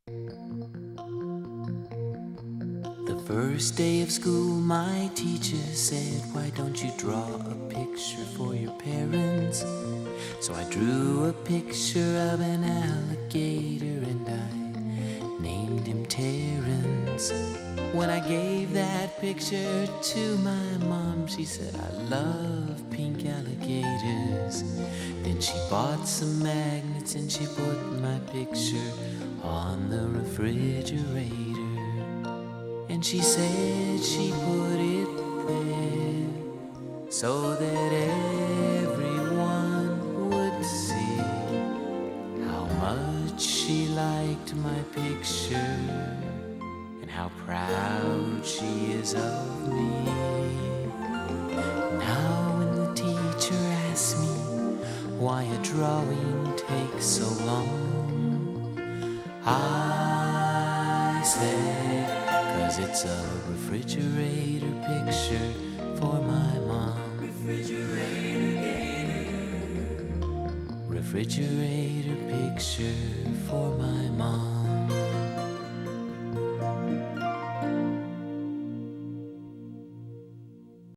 The first day of school, my teacher said, "Why don't you draw a picture for your parents?" So I drew a picture of an alligator and I named him Terrence. When I gave that picture to my mom, she said, "I love pink alligators." Then she bought some magnets and she put my picture on the refrigerator. And she said she put it there so that everyone would see how much she liked my picture and how proud she is of me. Now when the teacher asks me why a drawing takes so long, I say, 'cause it's a refrigerator picture for my mom. Refrigerator picture for my mom.